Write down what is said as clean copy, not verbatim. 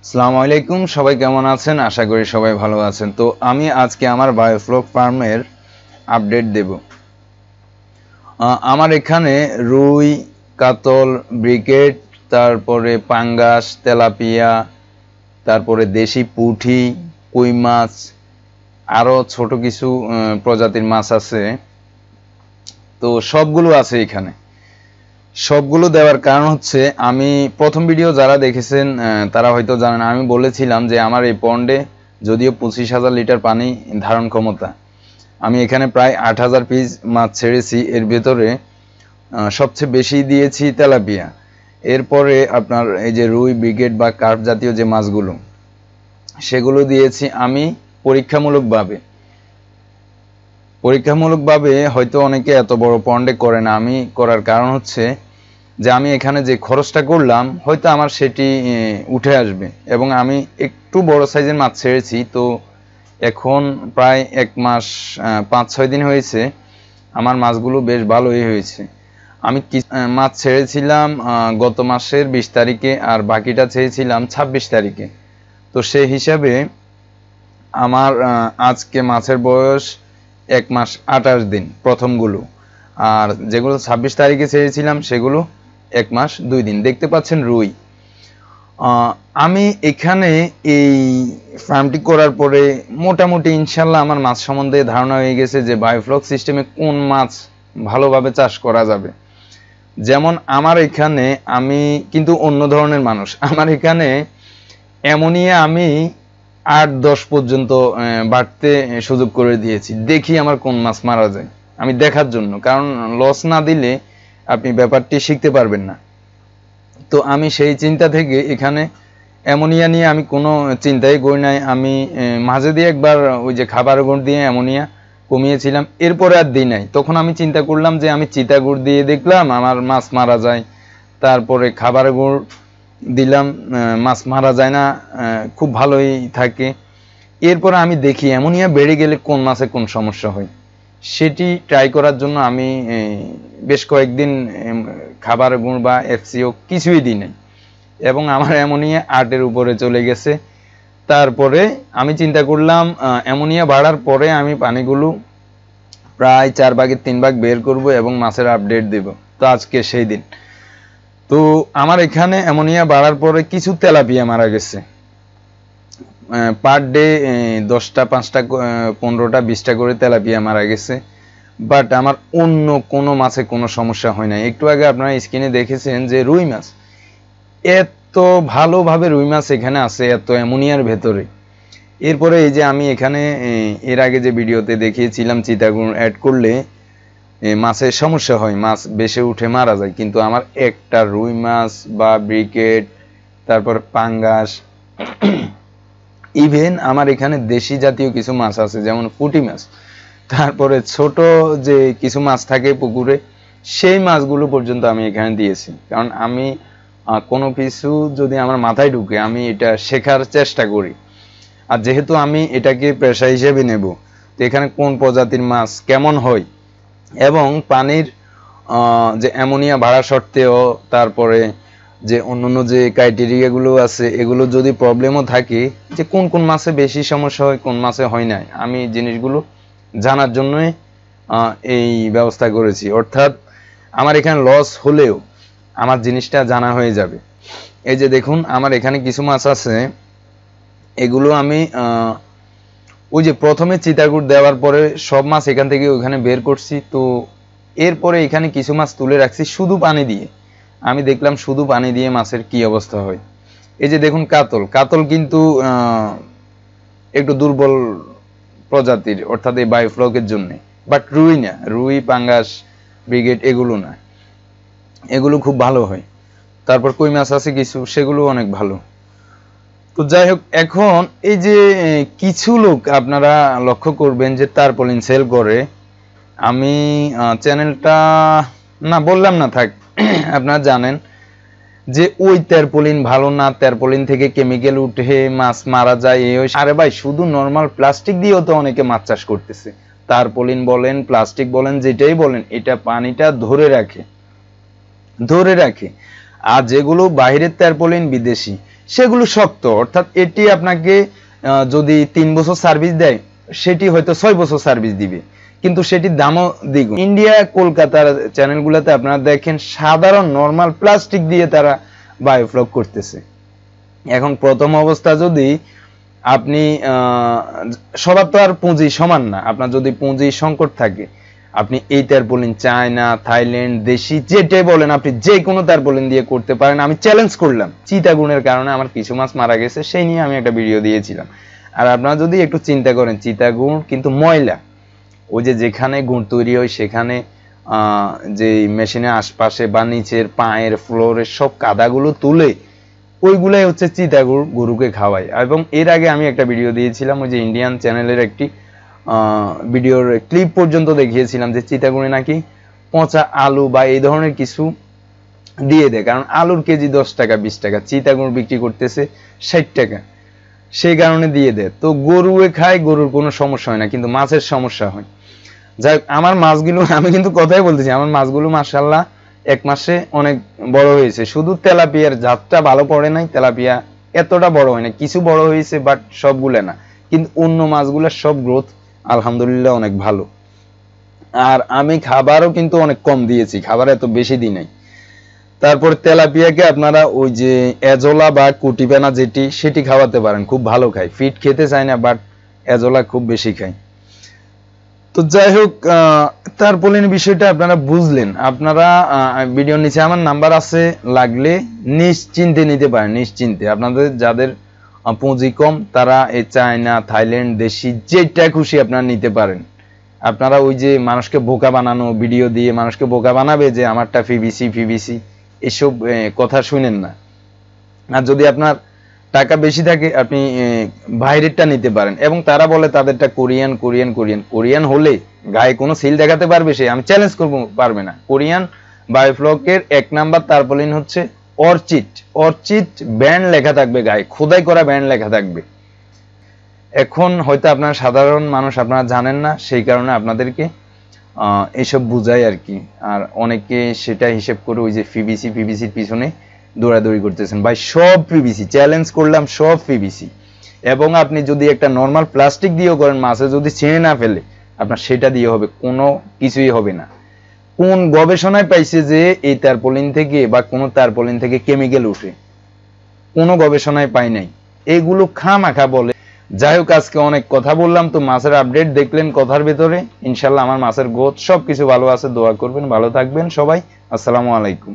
আসসালামু আলাইকুম, সবাই কেমন আছেন? আশা করি সবাই ভালো আছেন। তো আমি আজকে আমার বায়োফ্লক ফার্মের আপডেট দেব। আমার এখানে রুই, কাতল, ব্রিকেট, তারপরে পাঙ্গাস, তেলাপিয়া, তারপরে দেশি পুঁটি, কই মাছ, আরও ছোট কিছু প্রজাতির মাছ আছে। তো সবগুলো আছে এখানে। সবগুলো দেওয়ার কারণ হচ্ছে, আমি প্রথম ভিডিও যারা দেখেছেন তারা হয়তো জানেন, আমি বলেছিলাম যে আমার এই পন্ডে যদিও 25,000 লিটার পানি ধারণ ক্ষমতা, আমি এখানে প্রায় 8,000 পিস মাছ ছেড়েছি। এর ভেতরে সবচেয়ে বেশি দিয়েছি তেলাপিয়া, এরপরে আপনার এই যে রুই, ব্রিগেড বা কার্প জাতীয় যে মাছগুলো, সেগুলো দিয়েছি আমি পরীক্ষামূলকভাবে। হয়তো অনেকে এত বড় পন্ডে করে না, আমি করার কারণ হচ্ছে যে আমি এখানে যে খরচটা করলাম হয়তো আমার সেটি উঠে আসবে, এবং আমি একটু বড় সাইজের মাছ ছেড়েছি। তো এখন প্রায় 1 মাস 5-6 দিন হয়েছে, আমার মাছগুলো বেশ ভালোই হয়েছে। আমি মাছ ছেড়েছিলাম গত মাসের 20 তারিখে, আর বাকিটা ছেড়েছিলাম 26 তারিখে। তো সেই হিসাবে আমার আজকে মাছের বয়স 1 মাস 28 দিন প্রথমগুলো, আর যেগুলো 26 তারিখে ছেড়েছিলাম সেগুলো 1 মাস 2 দিন। দেখতে পাচ্ছেন রুই। আমি এখানে এই ফার্মটি করার পরে মোটামুটি ইনশাল্লাহ আমার মাছ সম্বন্ধে ধারণা হয়ে গেছে যে বায়োফ্লক সিস্টেমে কোন মাছ ভালোভাবে চাষ করা যাবে। যেমন আমার এখানে, আমি কিন্তু অন্য ধরনের মানুষ, আমার এখানে অ্যামোনিয়া আমি 8-10 পর্যন্ত বাড়তে সুযোগ করে দিয়েছি। দেখি আমার কোন মাছ মারা যায়, আমি দেখার জন্য, কারণ লস না দিলে আপনি ব্যাপারটি শিখতে পারবেন না। তো আমি সেই চিন্তা থেকে এখানে অ্যামোনিয়া নিয়ে আমি কোনো চিন্তাই করি নাই। আমি মাঝে দিয়ে একবার ওই যে খাবার গুঁড় দিয়ে অ্যামোনিয়া কমিয়েছিলাম, এরপরে আর দিই নাই। তখন আমি চিন্তা করলাম যে আমি চিতা গুঁড় দিয়ে দেখলাম আমার মাছ মারা যায়, তারপরে খাবার গুঁড় দিলাম, মাছ মারা যায় না, খুব ভালোই থাকে। এরপরে আমি দেখি অ্যামোনিয়া বেড়ে গেলে কোন মাছে কোন সমস্যা হয়, সেটি ট্রাই করার জন্য আমি বেশ কয়েকদিন খাবার গুঁড় বা এফসিও কিছুই দিই নাই, এবং আমার অ্যামোনিয়া 8-এর উপরে চলে গেছে। তারপরে আমি চিন্তা করলাম অ্যামোনিয়া বাড়ার পরে আমি পানিগুলো প্রায় 4/3 বের করব এবং মাছের আপডেট দেব। তো আজকে সেই দিন। তো আমার এখানে অ্যামোনিয়া বাড়ার পরে কিছু তেলাপিয়া মারা গেছে, পার ডে 10টা, 5টা, 15টা, 20টা করে তেলাপিয়া মারা গেছে। বাট আমার অন্য কোনো মাছে কোনো সমস্যা হয় না। একটু আগে আপনারা স্ক্রিনে দেখেছেন যে রুই মাছ, এত ভালোভাবে রুই মাছ এখানে আছে এত অ্যামোনিয়ার ভেতরে। এরপরে এই যে আমি এখানে এর আগে যে ভিডিওতে দেখিয়েছিলাম চিটাগুড় অ্যাড করলে মাছের সমস্যা হয়, মাছ বেশি উঠে মারা যায়, কিন্তু আমার একটা রুই মাছ বা ব্রিকেট, তারপর পাঙ্গাস, ইভেন আমার এখানে দেশি জাতীয় কিছু মাছ আছে যেমন পুঁটি মাছ, তারপরে ছোট যে কিছু মাছ থাকে পুকুরে, সেই মাছগুলো পর্যন্ত আমি এখানে দিয়েছি। কারণ আমি কোনো কিছু যদি আমার মাথায় ঢুকে আমি এটা শেখার চেষ্টা করি, আর যেহেতু আমি এটাকে পেশা হিসেবে নেব, তো এখানে কোন প্রজাতির মাছ কেমন হয়, এবং পানির যে অ্যামোনিয়া বাড়া সত্ত্বেও তারপরে যে অন্যান্য যে ক্রাইটেরিয়াগুলো আছে, এগুলো যদি প্রবলেমও থাকে, যে কোন কোন মাছে বেশি সমস্যা হয় কোন মাছে হয় না, আমি জিনিসগুলো জানার জন্যই এই ব্যবস্থা করেছি। অর্থাৎ আমার এখানে লস হলেও আমার জিনিসটা জানা হয়ে যাবে। এই যে দেখুন আমার এখানে কিছু মাছ আছে, এগুলো আমি ওই যে প্রথমে চিতাগুড় দেওয়ার পরে সব মাছ এখান থেকে ওইখানে বের করছি। তো এরপরে এখানে কিছু মাছ তুলে রাখছি শুধু পানি দিয়ে। আমি দেখলাম শুধু পানি দিয়ে মাছের কি অবস্থা হয়। এই যে দেখুন কাতল, কাতল কিন্তু একটু দুর্বল প্রজাতির, অর্থাৎ এই বায়োফ্লকের জন্য। বাট রুই না, রুই, পাঙ্গাস, ব্রিগেড এগুলো না, এগুলো খুব ভালো হয়। তারপর কই মাছ আছে কিছু, সেগুলো অনেক ভালো। তো যাই হোক, এখন এই যে কিছু লোক আপনারা লক্ষ্য করবেন যে টারপলিন সেল করে। আমি চ্যানেলটা না বললাম না থাক, আপনারা জানেন যে ওই টারপলিন ভালো না, টারপলিন থেকে কেমিক্যাল উঠে মাছ মারা যায়। আরে ভাই, শুধু নর্মাল প্লাস্টিক দিয়েও তো অনেকে মাছ চাষ করতেছে। টারপলিন বলেন, প্লাস্টিক বলেন, যেটাই বলেন, এটা পানিটা ধরে রাখে। আর যেগুলো বাইরের টারপলিন বিদেশি, সেগুলো শক্ত, অর্থাৎ এটি আপনাকে যদি 3 বছর সার্ভিস দেয় সেটি হয়তো 6 বছর সার্ভিস দিবে, কিন্তু সেটির দামও দ্বিগুণ। ইন্ডিয়া কলকাতার চ্যানেলগুলোতে আপনারা দেখেন সাধারণ নরমাল প্লাস্টিক দিয়ে তারা বায়োফ্লক করতেছে। এখন প্রথম অবস্থা যদি আপনি সবার তো আর পুঁজি সমান না, আপনার যদি পুঁজি সংকট থাকে আপনি এই তারপলিন চায়না, থাইল্যান্ড, দেশি যেটাই বলেন আপনি যে কোনো তারপলিন দিয়ে করতে পারেন। আমি চ্যালেঞ্জ করলাম, চিতাগুনের কারণে আমার কিছু মাছ মারা গেছে, সেই নিয়ে আমি একটা ভিডিও দিয়েছিলাম। আর আপনারা যদি একটু চিন্তা করেন, চিতাগুণ কিন্তু ময়লা, ওই যে যেখানে গুড় তৈরি হয় সেখানে যে মেশিনের আশপাশে বা নিচের পায়ের ফ্লোরের সব কাদাগুলো তুলে ওইগুলাই হচ্ছে চিতাগুড় গরুকে খাওয়ায়। এবং এর আগে আমি একটা ভিডিও দিয়েছিলাম, ওই যে ইন্ডিয়ান চ্যানেলের একটি ভিডিওর ক্লিপ পর্যন্ত দেখিয়েছিলাম যে চিতাগুড়ে নাকি পচা আলু বা এই ধরনের কিছু দিয়ে দেয়, কারণ আলুর কেজি 10 টাকা 20 টাকা, চিতাগুড় বিক্রি করতেছে 60 টাকা, সেই কারণে দিয়ে দেয়। তো গরুয়ে খায়, গরুর কোনো সমস্যা হয় না, কিন্তু মাছের সমস্যা হয়। যাই হোক, আমার মাছগুলো, আমি কিন্তু কথাই বলতেছি, আমার মাছগুলো মাশাআল্লাহ 1 মাসে অনেক বড় হয়েছে। শুধু তেলাপিয়ার জাতটা ভালো পড়ে নাই, তেলাপিয়া এতটা বড় হয় না, কিছু বড় হয়েছে বাট সবগুলো না, কিন্তু অন্য মাছগুলোর সব গ্রোথ আলহামদুলিল্লাহ অনেক ভালো। আর আমি খাবারও কিন্তু অনেক কম দিয়েছি, খাবার এত বেশি দিই নাই। তারপর তেলাপিয়াকে আপনারা ওই যে এজোলা বা কুটিপানা যেটি সেটি খাওয়াতে পারেন, খুব ভালো খায়। ফিট খেতে চায় না বাট এজোলা খুব বেশি খায়। তো যাই হোক, তারপলিন বিষয়টা আপনারা বুঝলেন। আপনারা ভিডিওর নিচে আমার নাম্বার আছে, লাগলে নিশ্চিন্তে নিতে পারেন, নিশ্চিন্তে। আপনাদের যাদের পুঁজি কম তারা এই চায়না, থাইল্যান্ড, দেশি যেটা খুশি আপনারা নিতে পারেন। আপনারা ওই যে মানুষকে বোকা বানানো ভিডিও দিয়ে মানুষকে বোকা বানাবে যে আমারটা পিভিসি এসব কথা শুনেন না। আর যদি আপনার টাকা বেশি থাকে আপনি বাইরেরটা নিতে পারেন। এবং তারা বলে তাদেরটা কোরিয়ান হলে গায়ে কোনো সিল দেখাতে পারবে সে, আমি চ্যালেঞ্জ করব, পারবে না। কোরিয়ান বায়োফ্লকের 1 নাম্বার তারপলিন হচ্ছে অর্চিড ব্যান্ড লেখা থাকবে গায়ে, খোদাই করা ব্যান্ড লেখা থাকবে। এখন হয়তো আপনারা সাধারণ মানুষ আপনারা জানেন না, সেই কারণে আপনাদেরকে এইসব বুঝাই আর কি। আর অনেকে সেটা হিসেব করে ওই যে পিভিসির পিছনে দৌড়াদৌড়ি করতেছেন। ভাই সব পিভিসি, চ্যালেঞ্জ করলাম, সব পিভিসি। এবং আপনি যদি একটা নর্মাল প্লাস্টিক দিয়েও করেন, মাছে যদি ছিঁড়ে না ফেলে আপনার সেটা দিয়ে হবে, কোনো কিছুই হবে না। কোন গবেষণায় পাইছে যে এই তারপলিন থেকে বা কোনো তারপলিন থেকে কেমিক্যাল উঠে? কোনো গবেষণায় পাই নাই, এগুলো খামাখা বলে। যাই হোক, আজকে অনেক কথা বললাম, তো মাছের আপডেট দেখলেন কথার ভেতরে। ইনশাল্লাহ আমার মাছের গ্রোথ সবকিছু ভালো আছে, দোয়া করবেন, ভালো থাকবেন সবাই। আসসালামু আলাইকুম।